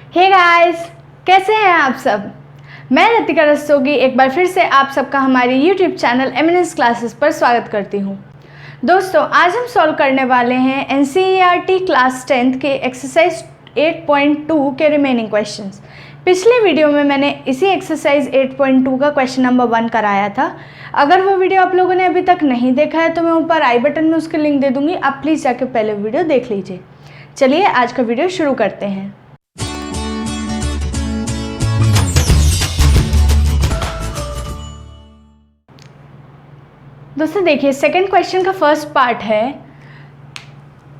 Hey guys, कैसे हैं आप सब। मैं रितिका रस्तोगी एक बार फिर से आप सबका हमारे यूट्यूब चैनल एमिनेंस क्लासेस पर स्वागत करती हूं। दोस्तों, आज हम सॉल्व करने वाले हैं एनसीईआरटी क्लास 10th के एक्सरसाइज 8.2 के रिमेनिंग क्वेश्चंस। पिछले वीडियो में मैंने इसी एक्सरसाइज 8.2 का क्वेश्चन नंबर 1 कराया था। अगर वो वीडियो आप लोगों ने अभी तक नहीं देखा है तो मैं ऊपर आई बटन में उसकी लिंक दे दूँगी, आप प्लीज़ जाके पहले वीडियो देख लीजिए। चलिए आज का वीडियो शुरू करते हैं। दोस्तों देखिए, सेकंड क्वेश्चन का फर्स्ट पार्ट है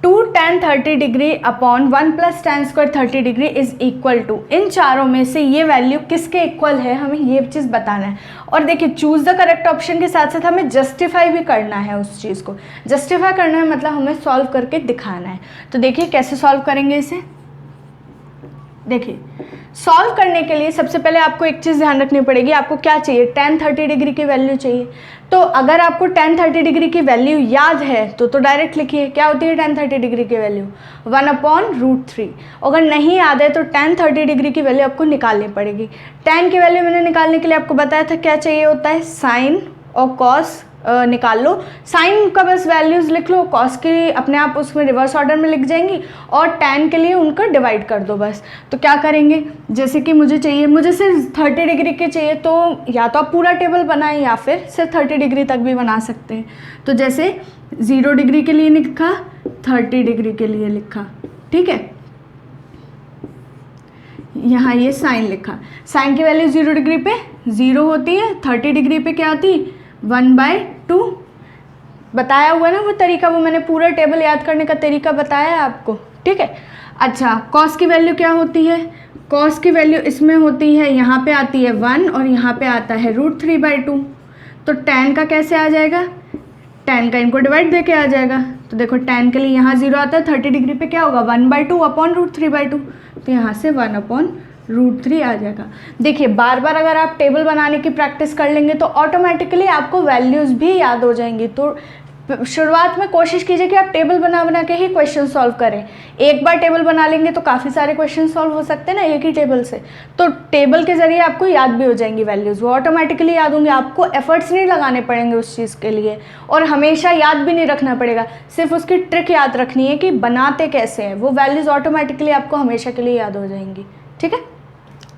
2 tan 30 degree upon 1 plus tan square 30 degree is equal to. इन चारों में से ये वैल्यू किसके इक्वल है, हमें ये चीज़ बताना है। और देखिए, चूज द करेक्ट ऑप्शन के साथ साथ हमें जस्टिफाई भी करना है। उस चीज़ को जस्टिफाई करना है मतलब हमें सॉल्व करके दिखाना है। तो देखिए कैसे सॉल्व करेंगे इसे। देखिए, सॉल्व करने के लिए सबसे पहले आपको एक चीज़ ध्यान रखनी पड़ेगी। आपको क्या चाहिए, tan 30 डिग्री की वैल्यू चाहिए। तो अगर आपको tan 30 डिग्री की वैल्यू याद है तो डायरेक्ट लिखिए। क्या होती है tan 30 डिग्री की वैल्यू, 1/√3। अगर नहीं याद है तो tan 30 डिग्री की वैल्यू आपको निकालनी पड़ेगी। tan की वैल्यू मैंने निकालने के लिए आपको बताया था क्या चाहिए होता है, साइन और कॉस निकाल लो। साइन का बस वैल्यूज़ लिख लो, कॉस की अपने आप उसमें रिवर्स ऑर्डर में लिख जाएंगी, और tan के लिए उनका डिवाइड कर दो बस। तो क्या करेंगे, जैसे कि मुझे सिर्फ 30 डिग्री के चाहिए, तो या तो आप पूरा टेबल बनाएं या फिर सिर्फ 30 डिग्री तक भी बना सकते हैं। तो जैसे 0 डिग्री के लिए लिखा, 30 डिग्री के लिए लिखा, ठीक है। यहाँ ये साइन लिखा, साइन की वैल्यू 0 डिग्री पे 0 होती है, 30 डिग्री पे क्या होती है 1/2। बताया हुआ ना वो तरीका, वो मैंने पूरा टेबल याद करने का तरीका बताया है आपको, ठीक है। अच्छा, कॉस की वैल्यू क्या होती है, कॉस की वैल्यू इसमें होती है, यहाँ पे आती है 1 और यहाँ पे आता है √3/2। तो tan का कैसे आ जाएगा, tan का इनको डिवाइड दे के आ जाएगा। तो देखो tan के लिए यहाँ 0 आता है, 30 डिग्री पे क्या होगा 1/2 अपॉन √3/2। तो यहाँ से 1/√3 आ जाएगा। देखिए, बार बार अगर आप टेबल बनाने की प्रैक्टिस कर लेंगे तो ऑटोमेटिकली आपको वैल्यूज़ भी याद हो जाएंगी। तो शुरुआत में कोशिश कीजिए कि आप टेबल बना बना के ही क्वेश्चन सॉल्व करें। एक बार टेबल बना लेंगे तो काफ़ी सारे क्वेश्चन सॉल्व हो सकते हैं ना एक ही टेबल से। तो टेबल के ज़रिए आपको याद भी हो जाएंगी वैल्यूज़, वो ऑटोमेटिकली याद होंगे। आपको एफर्ट्स नहीं लगाने पड़ेंगे उस चीज़ के लिए, और हमेशा याद भी नहीं रखना पड़ेगा। सिर्फ उसकी ट्रिक याद रखनी है कि बनाते कैसे हैं, वो वैल्यूज़ ऑटोमेटिकली आपको हमेशा के लिए याद हो जाएंगी, ठीक है।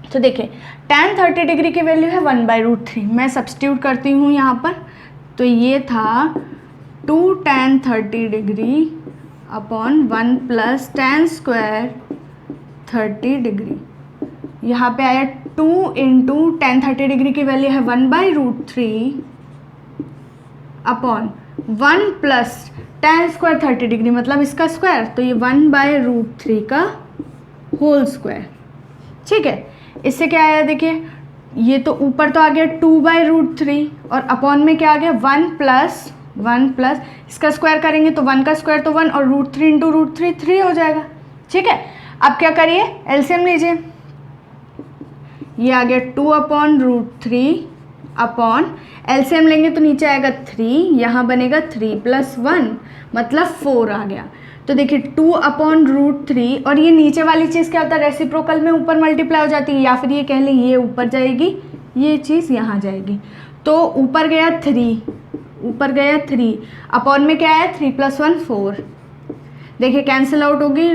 तो देखिए, tan 30 डिग्री की वैल्यू है 1/√3। मैं सब्स्टिट्यूट करती हूँ यहाँ पर। तो ये था 2 tan 30 degree upon 1 plus tan square 30 degree. यहाँ पे आया 2 इंटू tan 30 डिग्री की वैल्यू है 1/√3 upon 1 plus tan square 30 degree मतलब इसका स्क्वायर, तो ये 1/√3 का होल स्क्वायर, ठीक है। इससे क्या आया, देखिए ये तो ऊपर तो आ गया 2/√3 और अपॉन में क्या आ गया 1 प्लस इसका स्क्वायर करेंगे तो 1 का स्क्वायर तो 1 और √3 इंटू √3 3 हो जाएगा, ठीक है। अब क्या करिए, एलसीएम लीजिए। ये आ गया 2/√3 अपॉन एलसीएम लेंगे तो नीचे आएगा 3, यहाँ बनेगा 3 + 1 मतलब 4 आ गया। तो देखिए 2/√3 और ये नीचे वाली चीज़ क्या होता है, रेसिप्रोकल में ऊपर मल्टीप्लाई हो जाती है, या फिर ये कह लें ये ऊपर जाएगी, ये चीज़ यहाँ जाएगी। तो ऊपर गया 3 अपॉन में क्या आया 3 + 1 4। देखिए कैंसिल आउट होगी,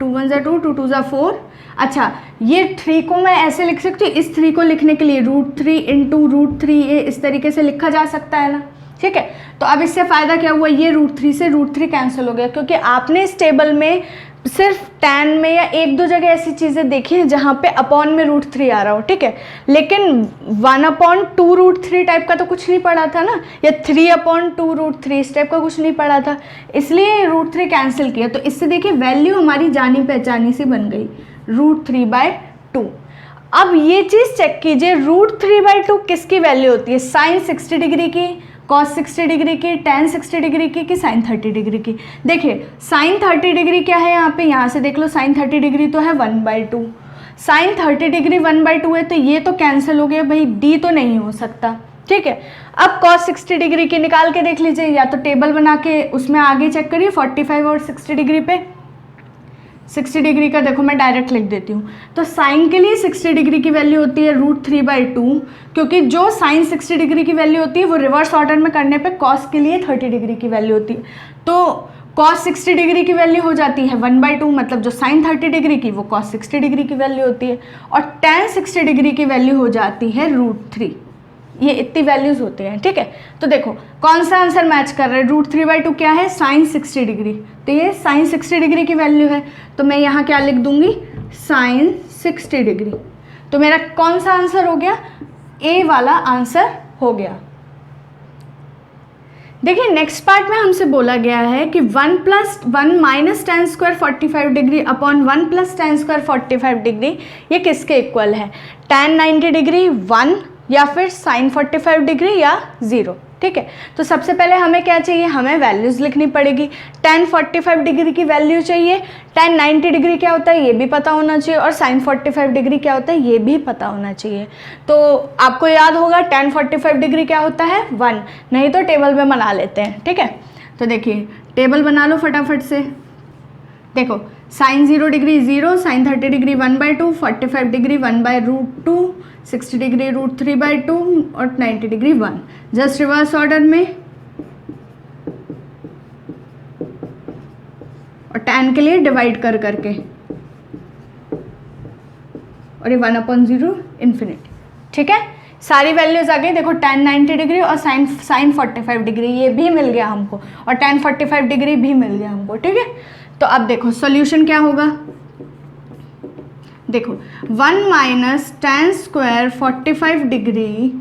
2 × 1 = 2, 2 × 2 = 4। अच्छा, ये 3 को मैं ऐसे लिख सकती हूँ, इस 3 को लिखने के लिए √3 इंटू √3 ये इस तरीके से लिखा जा सकता है ना, ठीक है। तो अब इससे फ़ायदा क्या हुआ, ये √3 से √3 कैंसिल हो गया, क्योंकि आपने इस टेबल में सिर्फ tan में या 1-2 जगह ऐसी चीज़ें देखी हैं जहाँ पे अपॉन में √3 आ रहा हो, ठीक है। लेकिन 1/2√3 टाइप का तो कुछ नहीं पड़ा था ना, या 3/2√3 इस टाइप का कुछ नहीं पड़ा था, इसलिए √3 कैंसिल किया। तो इससे देखिए वैल्यू हमारी जानी पहचानी सी बन गई, √3/2। अब ये चीज़ चेक कीजिए, √3/2 किसकी वैल्यू होती है, साइन 60 डिग्री की, cos 60 डिग्री की, tan 60 डिग्री की, कि sin 30 डिग्री की। देखिए sin 30 डिग्री क्या है, यहाँ से देख लो, sin 30 डिग्री तो है 1/2, sin 30 डिग्री 1/2 है, तो ये तो कैंसिल हो गया भाई, d तो नहीं हो सकता, ठीक है। अब cos 60 डिग्री की निकाल के देख लीजिए, या तो टेबल बना के उसमें आगे चेक करिए 45 और 60 डिग्री पे। 60 डिग्री का देखो मैं डायरेक्ट लिख देती हूँ। तो साइन के लिए 60 डिग्री की वैल्यू होती है √3/2, क्योंकि जो साइन 60 डिग्री की वैल्यू होती है वो रिवर्स ऑर्डर में करने पे कॉस के लिए 30 डिग्री की वैल्यू होती है। तो कॉस 60 डिग्री की वैल्यू हो जाती है 1/2, मतलब जो साइन 30 डिग्री की वो कॉस 60 डिग्री की वैल्यू होती है, और tan 60 डिग्री की वैल्यू हो जाती है √3। ये इतनी वैल्यूज होती हैं, ठीक है। तो देखो कौन सा आंसर मैच कर रहा है, √3/2 क्या है, साइन 60 डिग्री, तो ये साइन 60 डिग्री की वैल्यू है, तो मैं यहाँ क्या लिख दूंगी, साइन 60 डिग्री। तो मेरा कौन सा आंसर हो गया, ए वाला आंसर हो गया। देखिए नेक्स्ट पार्ट में हमसे बोला गया है कि 1 + 1 - tan square 45 degree upon 1 + tan square 45 degree ये किसके इक्वल है, tan 90 डिग्री 1 या फिर sin 45 डिग्री या 0, ठीक है। तो सबसे पहले हमें क्या चाहिए, हमें वैल्यूज़ लिखनी पड़ेगी। tan 45 डिग्री की वैल्यू चाहिए, tan 90 डिग्री क्या होता है ये भी पता होना चाहिए, और sin 45 डिग्री क्या होता है ये भी पता होना चाहिए। तो आपको याद होगा tan 45 डिग्री क्या होता है 1, नहीं तो टेबल में बना लेते हैं, ठीक है। तो देखिए टेबल बना लो फटाफट से। देखो sin 0 degree 0, sin 30 degree 1/2, 45 degree 1/√2, 60 degree √3/2 और 90 डिग्री 1, जस्ट रिवर्स ऑर्डर में। और tan के लिए डिवाइड कर करके, और ये 1/0 इन्फिनिटी, ठीक है। सारी वैल्यूज आ गई। देखो tan 90 डिग्री और sin 45 डिग्री ये भी मिल गया हमको, और tan 45 डिग्री भी मिल गया हमको, ठीक है। तो अब देखो सॉल्यूशन क्या होगा, देखो 1 - tan square 45 degree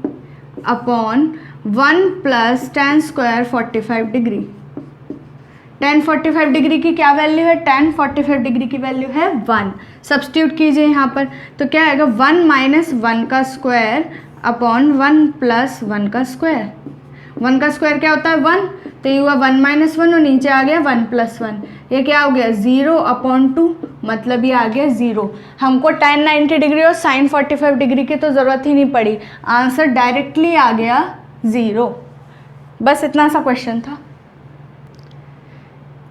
upon 1 + tan square 45 degree. tan 45 degree की क्या वैल्यू है, tan 45 डिग्री की वैल्यू है 1, सब्स्टिट्यूट कीजिए यहाँ पर, तो क्या आएगा 1 - 1 का स्क्वायर अपॉन 1 + 1 का स्क्वायर। 1 का स्क्वायर क्या होता है 1, तो ये हुआ 1 - 1 और नीचे आ गया 1 + 1, ये क्या हो गया 0/2, मतलब ये आ गया 0। हमको tan 90 डिग्री और sin 45 डिग्री की तो ज़रूरत ही नहीं पड़ी, आंसर डायरेक्टली आ गया 0। बस इतना सा क्वेश्चन था।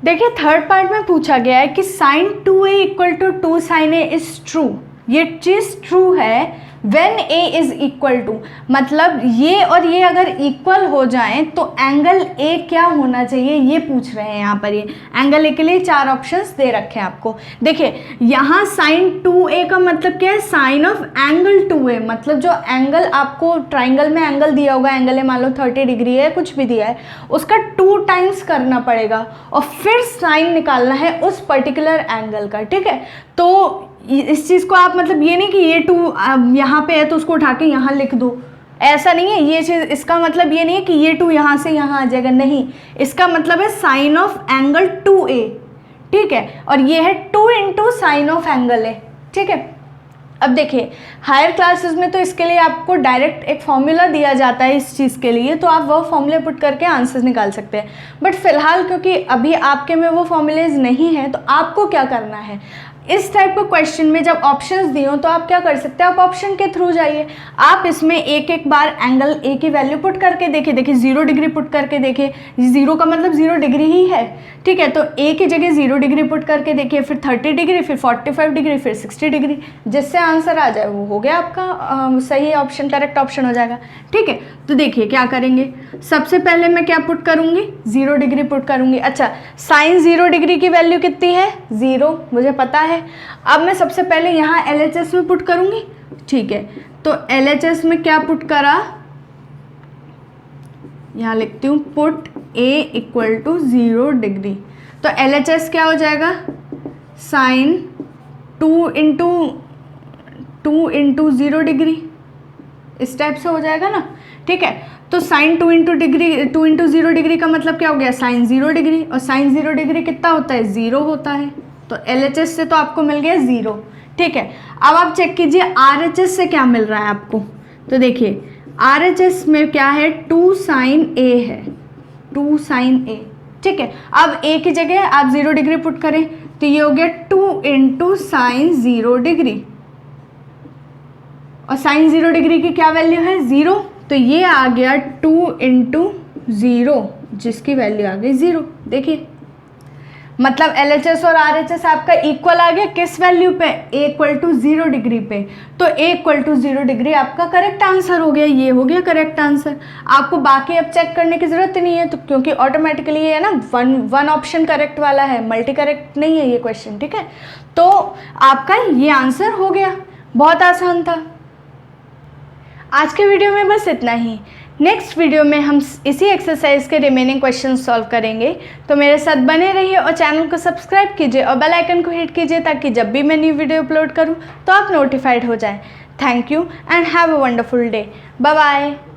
देखिए थर्ड पार्ट में पूछा गया है कि sin 2a = 2 sin a is true. ये चीज़ ट्रू है when a is equal to, मतलब ये और ये अगर इक्वल हो जाएं तो एंगल a क्या होना चाहिए ये पूछ रहे हैं यहाँ पर। ये एंगल a के लिए 4 ऑप्शंस दे रखे हैं आपको। देखिए यहाँ sin 2a का मतलब क्या है, साइन ऑफ एंगल 2a, मतलब जो एंगल आपको ट्राइंगल में एंगल दिया होगा, एंगल मान लो 30 डिग्री है, कुछ भी दिया है, उसका 2 टाइम्स करना पड़ेगा और फिर साइन निकालना है उस पर्टिकुलर एंगल का, ठीक है। तो इस चीज़ को आप मतलब ये नहीं कि ये 2 यहाँ पे है तो उसको उठा के यहाँ लिख दो, ऐसा नहीं है ये चीज़। इसका मतलब ये नहीं है कि ये 2 यहाँ से यहाँ आ जाएगा, नहीं, इसका मतलब है साइन ऑफ एंगल 2a, ठीक है, और ये है 2 × साइन ऑफ एंगल a, ठीक है। अब देखिए हायर क्लासेस में तो इसके लिए आपको डायरेक्ट एक फॉर्मूला दिया जाता है इस चीज़ के लिए, तो आप वो फॉर्मूले पुट करके आंसर्स निकाल सकते हैं। बट फिलहाल क्योंकि अभी आपके में वो फॉर्मूलेज नहीं है, तो आपको क्या करना है, इस टाइप का क्वेश्चन में जब ऑप्शंस दिए हो तो आप क्या कर सकते हैं, आप ऑप्शन के थ्रू जाइए। आप इसमें एक एक बार एंगल ए की वैल्यू पुट करके देखिए। देखिए 0 डिग्री पुट करके देखिए, 0 का मतलब 0 डिग्री ही है, ठीक है। तो ए की जगह 0 डिग्री पुट करके देखिए, फिर 30 डिग्री, फिर 45 डिग्री, फिर 60 डिग्री, जिससे आंसर आ जाए वो हो गया आपका सही ऑप्शन, करेक्ट ऑप्शन हो जाएगा, ठीक है। तो देखिए क्या करेंगे, सबसे पहले मैं क्या पुट करूँगी, 0 डिग्री पुट करूँगी। अच्छा साइन 0 डिग्री की वैल्यू कितनी है 0, मुझे पता है। अब मैं सबसे पहले यहाँ LHS में पुट करूँगी, ठीक है। तो LHS में क्या पुट करा, यहाँ लिखती हूँ पुट A = 0 डिग्री। तो LHS क्या हो जाएगा, साइन 2 × 0 डिग्री, इस टाइप से हो जाएगा ना, ठीक है। तो साइन 2 × 0 डिग्री का मतलब क्या हो गया, साइन 0 डिग्री, और साइन 0 डिग्री कितना होता है 0 होता है। तो LHS से तो आपको मिल गया 0, ठीक है। अब आप चेक कीजिए RHS से क्या मिल रहा है आपको। तो देखिए RHS में क्या है, 2 sin a है, 2 sin a, ठीक है। अब a की जगह आप 0 डिग्री पुट करें तो ये हो गया 2 × sin 0 डिग्री, और साइन 0 डिग्री की क्या वैल्यू है 0, तो ये आ गया 2 × 0, जिसकी वैल्यू आ गई 0। देखिए मतलब LHS और RHS आपका इक्वल आ गया किस वैल्यू पे, A इक्वल टू 0 डिग्री पे। तो A इक्वल टू 0 डिग्री आपका करेक्ट आंसर हो गया, ये हो गया करेक्ट आंसर। आपको बाकी अब चेक करने की ज़रूरत नहीं है, तो क्योंकि ऑटोमेटिकली ये है ना वन ऑप्शन करेक्ट वाला है, मल्टी करेक्ट नहीं है ये क्वेश्चन, ठीक है। तो आपका ये आंसर हो गया, बहुत आसान था। आज के वीडियो में बस इतना ही। नेक्स्ट वीडियो में हम इसी एक्सरसाइज के रिमेनिंग क्वेश्चन सॉल्व करेंगे। तो मेरे साथ बने रहिए और चैनल को सब्सक्राइब कीजिए और बेल आइकन को हिट कीजिए, ताकि जब भी मैं न्यू वीडियो अपलोड करूं तो आप नोटिफाइड हो जाएं। Thank you and have a wonderful day. Bye bye.